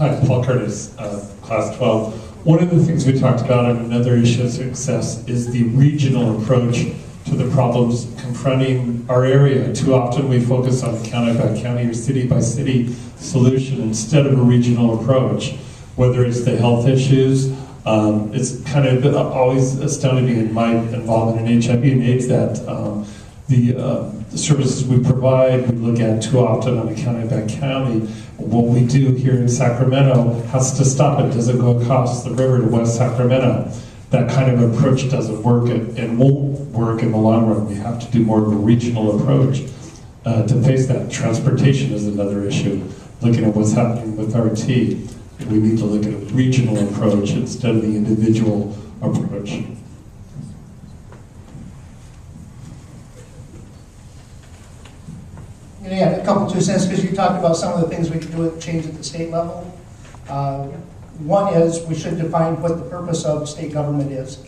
Hi, Paul Curtis, Class 12. One of the things we talked about and another issue of success is the regional approach to the problems confronting our area. Too often we focus on county by county or city by city solution instead of a regional approach. Whether it's the health issues, it's kind of always astounded me in my involvement in HIV and AIDS that the services we provide, we look at too often on a county by county. What we do here in Sacramento has to stop it. Doesn't go across the river to West Sacramento. That kind of approach doesn't work and won't work in the long run. We have to do more of a regional approach to face that. Transportation is another issue. Looking at what's happening with RT, we need to look at a regional approach instead of the individual approach. Yeah, a couple 2 cents, because you talked about some of the things we can do change at the state level. One is we should define what the purpose of state government is.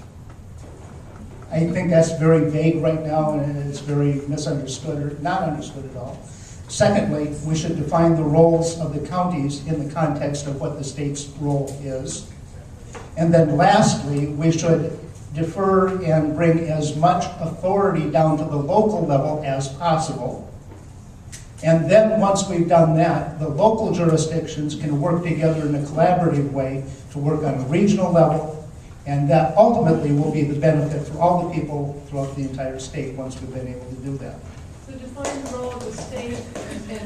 I think that's very vague right now, and it's very misunderstood or not understood at all. Secondly, we should define the roles of the counties in the context of what the state's role is. And then lastly, we should defer and bring as much authority down to the local level as possible. And then once we've done that, the local jurisdictions can work together in a collaborative way to work on a regional level, and that ultimately will be the benefit for all the people throughout the entire state once we've been able to do that. So define the role of the state and the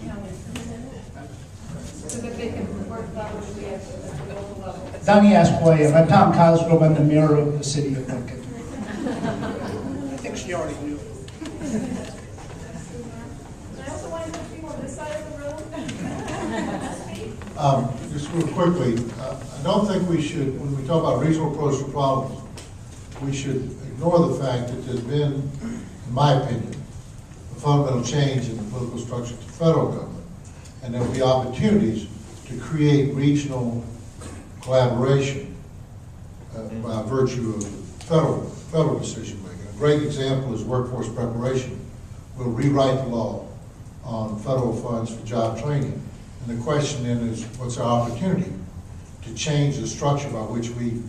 county, so that they can work collaboratively at the local level. Donnie asked who I am. I'm Tom Cosgrove. I'm the mayor of the city of Lincoln. I think she already knew. I also wanted to people on this side of the room. Just real quickly, I don't think we should, when we talk about regional approach to problems, we should ignore the fact that there's been, in my opinion, a fundamental change in the political structure of the federal government, and there will be opportunities to create regional collaboration by virtue of federal decision making. A great example is workforce preparation. We'll rewrite the law on federal funds for job training. And the question then is, what's our opportunity to change the structure by which we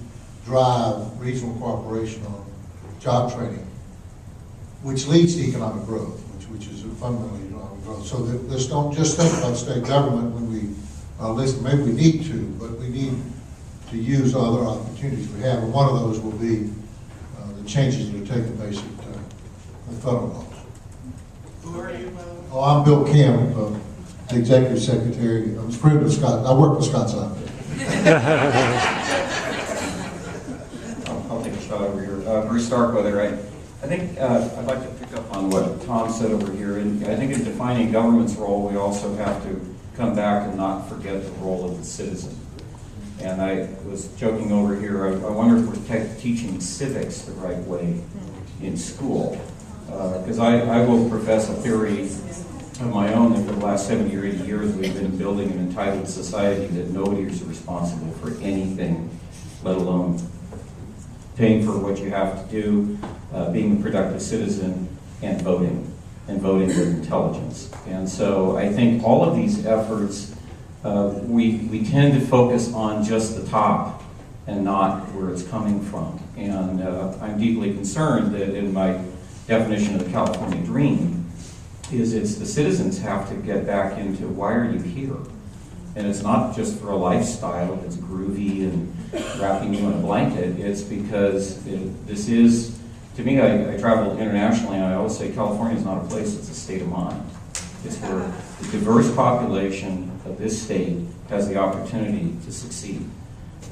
drive regional cooperation on job training, which leads to economic growth, which is fundamentally economic growth. So let's don't just think about state government when we listen. Maybe we need to, but we need to use other opportunities we have. And one of those will be the changes that are taking place at the federal laws. Who are you? Oh, I'm Bill Kim, the Executive Secretary. I'm a friend of Scott. I work with Scott's office. I'll take a shot over here. Bruce Starkweather, right? I think I'd like to pick up on what Tom said over here. And I think in defining government's role, we also have to come back and not forget the role of the citizen. And I was joking over here, I wonder if we're teaching civics the right way in school. Because I will profess a theory of my own that for the last 70 or 80 years we've been building an entitled society that nobody is responsible for anything, let alone paying for what you have to do, being a productive citizen, and voting with intelligence. And so I think all of these efforts, we tend to focus on just the top and not where it's coming from. And I'm deeply concerned that in my definition of the California dream is it's the citizens have to get back into why are you here? And it's not just for a lifestyle that's groovy and wrapping you in a blanket. It's because this is, to me, I travel internationally and I always say California is not a place, it's a state of mind. It's where the diverse population of this state has the opportunity to succeed.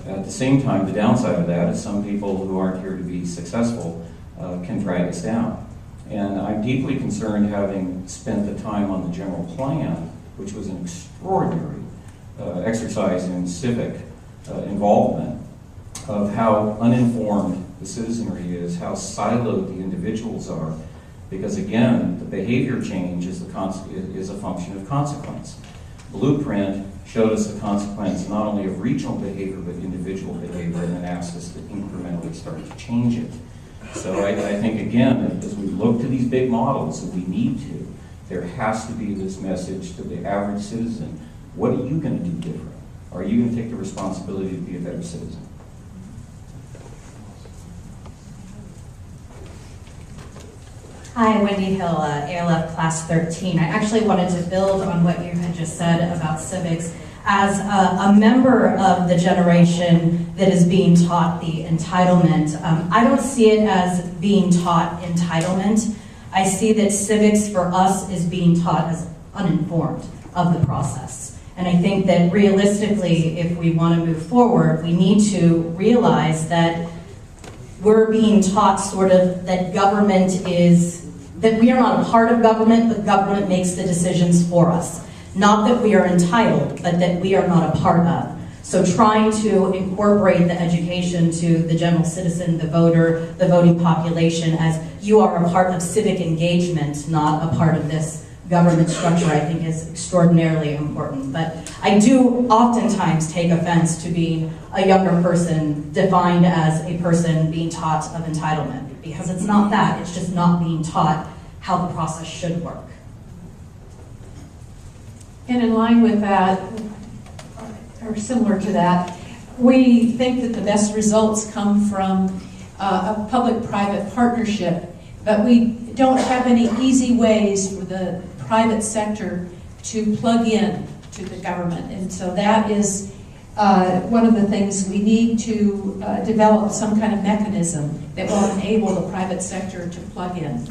At the same time, the downside of that is some people who aren't here to be successful can drag us down. And I'm deeply concerned, having spent the time on the general plan, which was an extraordinary exercise in civic involvement, of how uninformed the citizenry is, how siloed the individuals are, because again, the behavior change is a function of consequence. Blueprint showed us the consequence not only of regional behavior, but individual behavior, and then asked us to incrementally start to change it. So I think, again, as we look to these big models, and we need to, there has to be this message to the average citizen What are you going to do different? Are you going to take the responsibility to be a better citizen? Hi, Wendy Hill, ALF Class 13. I actually wanted to build on what you had just said about civics. As a member of the generation that is being taught the entitlement, I don't see it as being taught entitlement. I see that civics for us is being taught as uninformed of the process. And I think that realistically, if we want to move forward, we need to realize that we're being taught sort of that government is, that we are not a part of government, but government makes the decisions for us. Not that we are entitled, but that we are not a part of. So trying to incorporate the education to the general citizen, the voter, the voting population as you are a part of civic engagement, not a part of this government structure, I think is extraordinarily important. But I do oftentimes take offense to being a younger person defined as a person being taught of entitlement, because it's not that, it's just not being taught how the process should work. And in line with that, or similar to that, we think that the best results come from a public-private partnership, but we don't have any easy ways for the private sector to plug in to the government. And so that is one of the things we need to develop, some kind of mechanism that will enable the private sector to plug in.